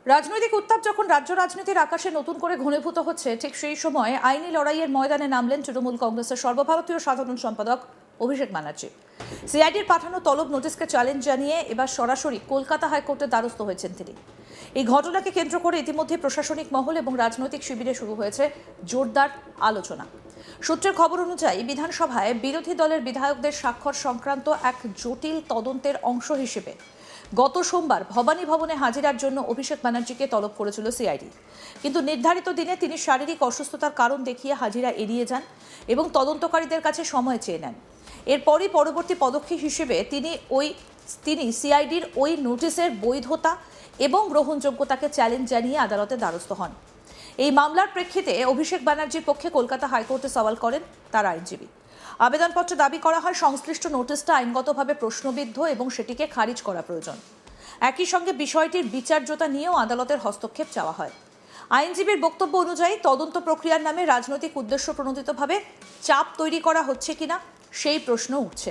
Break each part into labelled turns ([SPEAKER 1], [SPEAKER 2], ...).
[SPEAKER 1] রাজনৈতিক উত্তাপ যখন রাজ্য রাজনীতির আকাশে নতুন করে ঘনীভূত হচ্ছে, ঠিক সেই সময় আইনি লড়াইয়ের ময়দানে নামলেন তৃণমূল কংগ্রেসের সর্বভারতীয় সাধারণ সম্পাদক অভিষেক ব্যানার্জি। সিআইডির পাঠানো তলব নোটিশকে চ্যালেঞ্জ জানিয়ে এবার সরাসরি কলকাতা হাইকোর্টের দ্বারস্থ হয়েছেন তিনি। এই ঘটনাকে কেন্দ্র করে ইতিমধ্যে প্রশাসনিক মহল এবং রাজনৈতিক শিবিরে শুরু হয়েছে জোরদার আলোচনা। সূত্রের খবর অনুযায়ী বিধানসভায় বিরোধী দলের বিধায়কদের স্বাক্ষর সংক্রান্ত এক জটিল তদন্তের অংশ হিসেবে গত সোমবার ভবানী ভবনে হাজিরার জন্য অভিষেক ব্যানার্জিকে তলব করেছিল সিআইডি, কিন্তু নির্ধারিত দিনে তিনি শারীরিক অসুস্থতার কারণ দেখিয়ে হাজিরা এড়িয়ে যান এবং তদন্তকারীদের কাছে সময় চেয়ে নেন। এরপরই পরবর্তী পদক্ষেপ হিসেবে তিনি সিআইডির ওই নোটিশের বৈধতা এবং গ্রহণযোগ্যতাকে চ্যালেঞ্জ জানিয়ে আদালতে দ্বারস্থ হন। এই মামলার প্রেক্ষিতে অভিষেক ব্যানার্জির পক্ষে কলকাতা হাইকোর্টে সওয়াল করেন তার আইনজীবী। আবেদনপত্রে দাবি করা হয় সংশ্লিষ্ট নোটিশটা আইনগতভাবে প্রশ্নবিদ্ধ এবং সেটিকে খারিজ করা প্রয়োজন। একই সঙ্গে বিষয়টির বিচার্যতা নিয়েও আদালতের হস্তক্ষেপ চাওয়া হয়। আইনজীবীর বক্তব্য অনুযায়ী তদন্ত প্রক্রিয়ার নামে রাজনৈতিক উদ্দেশ্য প্রণোদিতভাবে চাপ তৈরি করা হচ্ছে কিনা সেই প্রশ্ন উঠছে।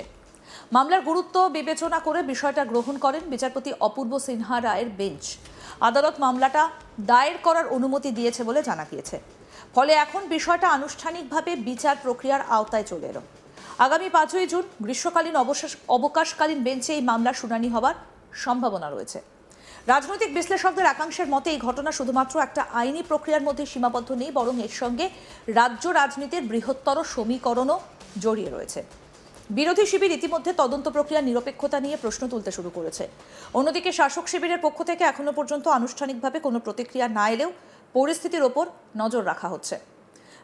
[SPEAKER 1] মামলার গুরুত্ব বিবেচনা করে বিষয়টা গ্রহণ করেন বিচারপতি অপূর্ব সিনহা রায়ের বেঞ্চ। আদালত মামলাটা দায়ের করার অনুমতি দিয়েছে বলে জানা গিয়েছে। ফলে এখন বিষয়টা আনুষ্ঠানিকভাবে বিচার প্রক্রিয়ার আওতায় চলে এলো। আগামী 5ই জুন গ্রীষ্মকালীন অবকাশকালীন বেঞ্চে এই মামলার শুনানি হবার সম্ভাবনা রয়েছে। রাজনৈতিক বিশ্লেষকদের একাংশের মতে এই ঘটনা শুধুমাত্র একটা আইনি প্রক্রিয়ার মধ্যে সীমাবদ্ধ নেই, বরং এর সঙ্গে রাজ্য রাজনীতির বৃহত্তর সমীকরণও জড়িয়ে রয়েছে। বিরোধী শিবির ইতিমধ্যে তদন্ত প্রক্রিয়ার নিরপেক্ষতা নিয়ে প্রশ্ন তুলতে শুরু করেছে। অন্যদিকে শাসক শিবিরের পক্ষ থেকে এখনো পর্যন্ত আনুষ্ঠানিকভাবে কোনো প্রতিক্রিয়া না এলেও পরিস্থিতির ওপর নজর রাখা হচ্ছে।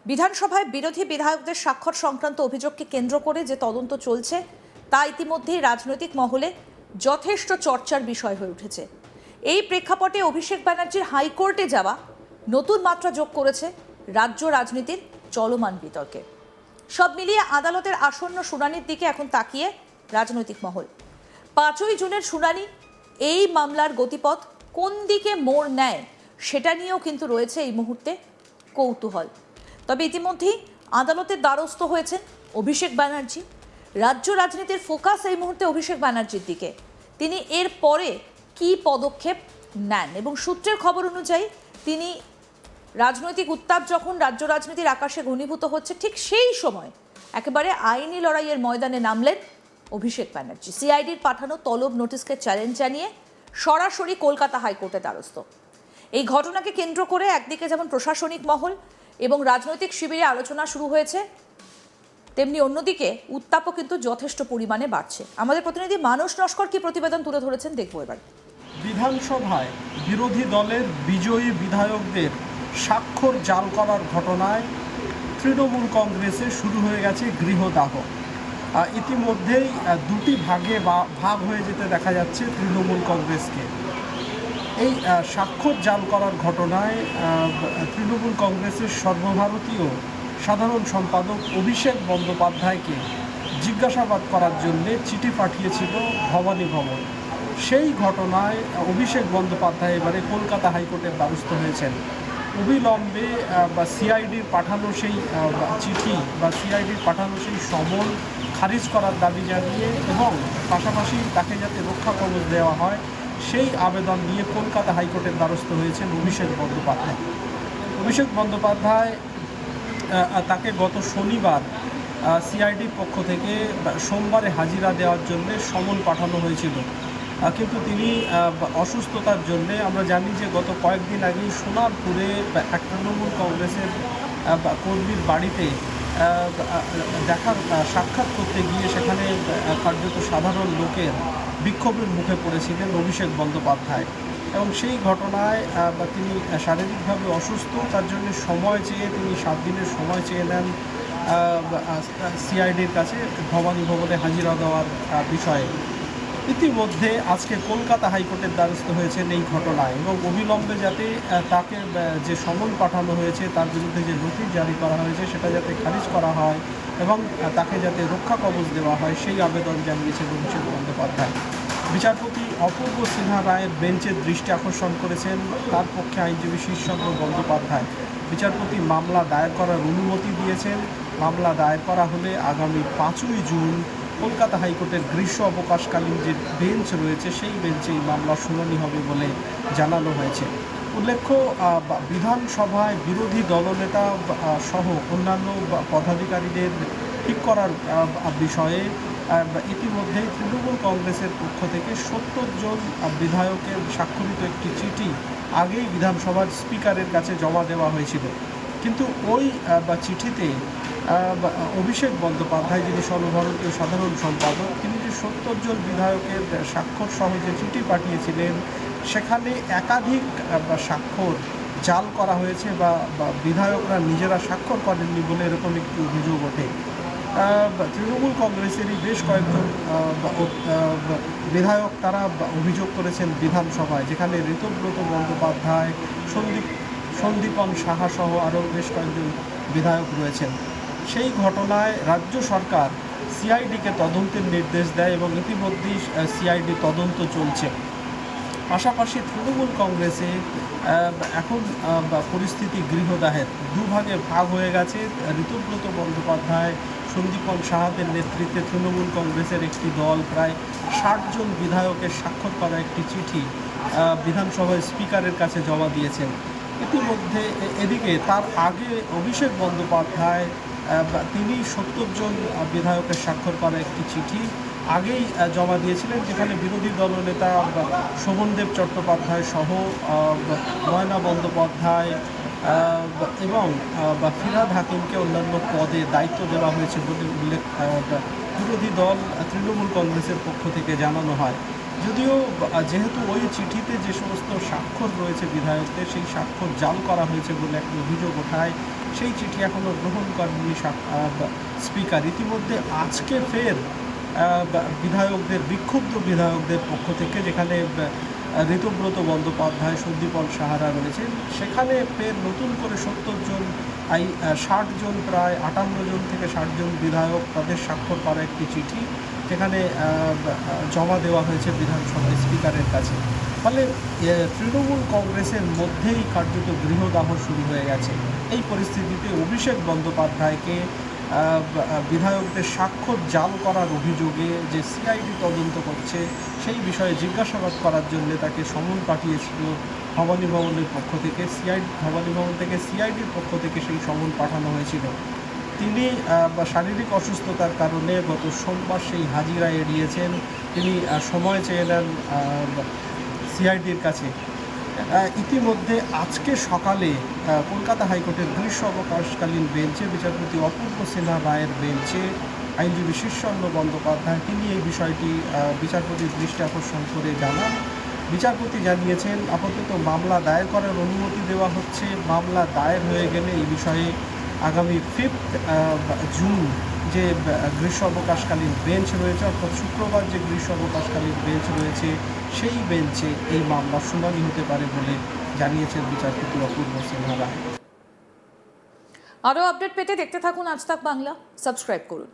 [SPEAKER 1] বিধানসভায় বিরোধী বিধায়কদের স্বাক্ষর সংক্রান্ত অভিযোগকে কেন্দ্র করে যে তদন্ত চলছে তা ইতিমধ্যেই রাজনৈতিক মহলে যথেষ্ট চর্চার বিষয় হয়ে উঠেছে। এই প্রেক্ষাপটে অভিষেক ব্যানার্জির হাইকোর্টে যাওয়া নতুন মাত্রা যোগ করেছে রাজ্য রাজনীতির চলমান বিতর্কে। সব মিলিয়ে আদালতের আসন্ন শুনানির দিকে এখন তাকিয়ে রাজনৈতিক মহল। 5ই জুনের শুনানি, এই মামলার গতিপথ কোন দিকে মোড় নেয় সেটা নিয়েও কিন্তু রয়েছে এই মুহূর্তে কৌতূহল। তবে ইতিমধ্যেই আদালতের দ্বারস্থ হয়েছেন অভিষেক ব্যানার্জি। রাজ্য রাজনীতির ফোকাস এই মুহূর্তে অভিষেক ব্যানার্জির দিকে। তিনি এর পরে কি পদক্ষেপ নেন এবং সূত্রের খবর অনুযায়ী তিনি রাজনৈতিক উত্তাপ যখন রাজ্য রাজনীতির আকাশে ঘনীভূত হচ্ছে, ঠিক সেই সময় একেবারে আইনি লড়াইয়ের ময়দানে নামলেন অভিষেক ব্যানার্জি। সিআইডির পাঠানো তলব নোটিশকে চ্যালেঞ্জ জানিয়ে সরাসরি কলকাতা হাইকোর্টে দ্বারস্থ। এই ঘটনাকে কেন্দ্র করে একদিকে যেমন প্রশাসনিক মহল এবং রাজনৈতিক শিবিরে আলোচনা শুরু হয়েছে, তেমনি অন্যদিকে উত্তাপও কিন্তু যথেষ্ট পরিমাণে বাড়ছে। আমাদের প্রতিনিধি মানস নস্কর কি প্রতিবেদন তুলে ধরেছেন দেখবো এবার।
[SPEAKER 2] বিধানসভায় বিরোধী দলের বিজয়ী বিধায়কদের স্বাক্ষর জাল করার ঘটনায় তৃণমূল কংগ্রেসে শুরু হয়ে গেছে গৃহদাহ। ইতিমধ্যেই দুটি ভাগে ভাগ হয়ে যেতে দেখা যাচ্ছে তৃণমূল কংগ্রেসকে। এই স্বাক্ষর জাল করার ঘটনায় তৃণমূল কংগ্রেসের সর্বভারতীয় সাধারণ সম্পাদক অভিষেক বন্দ্যোপাধ্যায়কে জিজ্ঞাসাবাদ করার জন্যে চিঠি পাঠিয়েছিল ভবানী ভবন। সেই ঘটনায় অভিষেক বন্দ্যোপাধ্যায় এবারে কলকাতা হাইকোর্টের দ্বারস্থ হয়েছেন। অবিলম্বে সিআইডির পাঠানো সেই চিঠি বা সিআইডির পাঠানো সেই সমন খারিজ করার দাবি জানিয়ে এবং পাশাপাশি তাকে যাতে রক্ষা কবচ দেওয়া হয় সেই আবেদন নিয়ে কলকাতা হাইকোর্টের দ্বারস্থ হয়েছেন অভিষেক বন্দ্যোপাধ্যায়। অভিষেক বন্দ্যোপাধ্যায় তাকে গত শনিবার সিআইডির পক্ষ থেকে সোমবারে হাজিরা দেওয়ার জন্য সমন পাঠানো হয়েছিল, কিন্তু তিনি অসুস্থতার জন্য, আমরা জানি যে গত কয়েকদিন আগেই সোনারপুরে এক তৃণমূল কংগ্রেসের কর্মীর বাড়িতে সাক্ষাৎ করতে গিয়ে সেখানে কার্যত সাধারণ লোকের বিক্ষোভের মুখে পড়েছিলেন অভিষেক বন্দ্যোপাধ্যায় এবং সেই ঘটনায় তিনি শারীরিকভাবে অসুস্থ, তার জন্য সময় চেয়ে তিনি 7 দিনের সময় চেয়ে নেন সিআইডির কাছে ভবানী ভবনে হাজিরা দেওয়ার বিষয়ে। ইতিমধ্যে আজকে কলকাতা হাইকোর্টের দ্বারস্থ হয়েছেন এই ঘটনায় এবং অবিলম্বে যাতে তাকে যে সমন পাঠানো হয়েছে তার বিরুদ্ধে যে নোটিশ জারি করা হয়েছে সেটা যাতে খারিজ করা হয় এবং তাকে যাতে রক্ষা কবচ দেওয়া হয় সেই আবেদন জানিয়েছেন অভিষেক বন্দ্যোপাধ্যায়। বিচারপতি অপূর্ব সিনহা রায়ের বেঞ্চের দৃষ্টি আকর্ষণ করেছেন তার পক্ষে আইনজীবী শীর্ষজ্ঞ বন্দ্যোপাধ্যায়। বিচারপতি মামলা দায়ের করার অনুমতি দিয়েছেন। মামলা দায়ের করা হলে আগামী 5ই জুন কলকাতা হাইকোর্টের গ্রীষ্ম অবকাশকালীন যে বেঞ্চ রয়েছে সেই বেঞ্চে এই মামলার শুনানি হবে বলে জানানো হয়েছে। উল্লেখ্য বিধানসভায় বিরোধী দলনেতা সহ অন্যান্য পদাধিকারীদের ঠিক করার বিষয়ে ইতিমধ্যেই তৃণমূল কংগ্রেসের পক্ষ থেকে ৭০ জন বিধায়কের স্বাক্ষরিত একটি চিঠি আগেই বিধানসভার স্পিকারের কাছে জমা দেওয়া হয়েছিল। কিন্তু ওই চিঠিতে অভিষেক বন্দ্যোপাধ্যায়, যিনি সর্বভারতীয় সাধারণ সম্পাদক, তিনি যে ৭০ জন বিধায়কের স্বাক্ষর সহ যে চিঠি পাঠিয়েছিলেন, সেখানে একাধিক স্বাক্ষর জাল করা হয়েছে বা বিধায়করা নিজেরা স্বাক্ষর করেননি বলে এরকম একটি অভিযোগ ওঠে। তৃণমূল কংগ্রেসেরই বেশ কয়েকজন বিধায়ক তারা অভিযোগ করেছেন বিধানসভায়, যেখানে ঋতব্রত বন্দ্যোপাধ্যায়, সন্দীপন সাহা সহ আরও বেশ কয়েকজন বিধায়ক রয়েছেন। সেই ঘটনায় রাজ্য সরকার সিআইডিকে তদন্তের নির্দেশ দেয় এবং ইতিমধ্যেই সিআইডি তদন্ত চলছে। পাশাপাশি তৃণমূল কংগ্রেসে এখন পরিস্থিতি গৃহদাহের দুভাগে ভাগ হয়ে গেছে। ঋতব্রত বন্দ্যোপাধ্যায়, সন্দীপন সাহাদের নেতৃত্বে তৃণমূল কংগ্রেসের একটি দল প্রায় ৬০ জন বিধায়কের স্বাক্ষর করা একটি চিঠি বিধানসভার স্পিকারের কাছে জমা দিয়েছেন। ইতিমধ্যে এদিকে তার আগে অভিষেক বন্দ্যোপাধ্যায়, তিনি ৭০ জন বিধায়কের স্বাক্ষর করা একটি চিঠি আগেই জমা দিয়েছিলেন, যেখানে বিরোধী দলনেতা শোভনদেব চট্টোপাধ্যায় সহ ময়না বন্দ্যোপাধ্যায় এবং ফিরহাদ হাকিমকে অন্যান্য পদে দায়িত্ব দেওয়া হয়েছে বলে উল্লেখ বিরোধী দল তৃণমূল কংগ্রেসের পক্ষ থেকে জানানো হয়। যদিও যেহেতু ওই চিঠিতে যে সমস্ত স্বাক্ষর রয়েছে বিধায়কদের, সেই স্বাক্ষর জাল করা হয়েছে বলে একটি অভিযোগ ওঠায় সেই চিঠি এখনও গ্রহণ করেননি স্পিকার। ইতিমধ্যে আজকে ফের বিধায়কদের, বিক্ষুব্ধ বিধায়কদের পক্ষ থেকে, যেখানে ঋতব্রত বন্দ্যোপাধ্যায়, সন্দীপন সাহারা রয়েছেন, সেখানে ফের নতুন করে ৭০ জন ৬০ জন, প্রায় ৫৮ জন থেকে ৬০ জন বিধায়ক তাদের স্বাক্ষর করা একটি চিঠি যেখানে জমা দেওয়া হয়েছে বিধানসভার স্পিকারের কাছে। ফলে তৃণমূল কংগ্রেসের মধ্যেই কার্যত গৃহদাহ শুরু হয়ে গেছে। এই পরিস্থিতিতে অভিষেক বন্দ্যোপাধ্যায়কে বিধায়কদের স্বাক্ষর জাল করার অভিযোগে যে সিআইডি তদন্ত করছে সেই বিষয়ে জিজ্ঞাসাবাদ করার জন্য তাকে সমন পাঠিয়েছিল ভবানী ভবনের পক্ষ থেকে। ভবানী ভবন থেকে সিআইডির পক্ষ থেকে সেই সমন পাঠানো হয়েছিল। তিনি শারীরিক অসুস্থতার কারণে গত সোমবার সেই হাজিরা এড়িয়েছেন। তিনি সময় চেয়ে নেন সিআইডির কাছে। ইতিমধ্যে আজকে সকালে কলকাতা হাইকোর্টের গ্রীষ্ম অবকাশকালীন বেঞ্চে বিচারপতি অপূর্ব সিনহা রায়ের বেঞ্চে আইনজীবী শীর্ষেন্দ্র বন্দ্যোপাধ্যায় তিনি এই বিষয়টি বিচারপতির দৃষ্টি আকর্ষণ করে জানান। বিচারপতি জানিয়েছেন, আপাতত মামলা দায়ের করার অনুমতি দেওয়া হচ্ছে। মামলা দায়ের হয়ে গেলে এই বিষয়ে আগামী 5 জুন যে গ্রীষ্ম অবকাশকালীন বেঞ্চ রয়েছে, অর্থাৎ শুক্রবার যে গ্রীষ্ম অবকাশকালীন বেঞ্চ রয়েছে, সেই বেঞ্চে এই মামলার শুনানি হতে পারে বলে জানিয়েছেন বিচারপতি অপূর্ব সিনহা রায়।
[SPEAKER 1] আরও আপডেট পেতে দেখতে থাকুন আজ তাক বাংলা, সাবস্ক্রাইব করুন।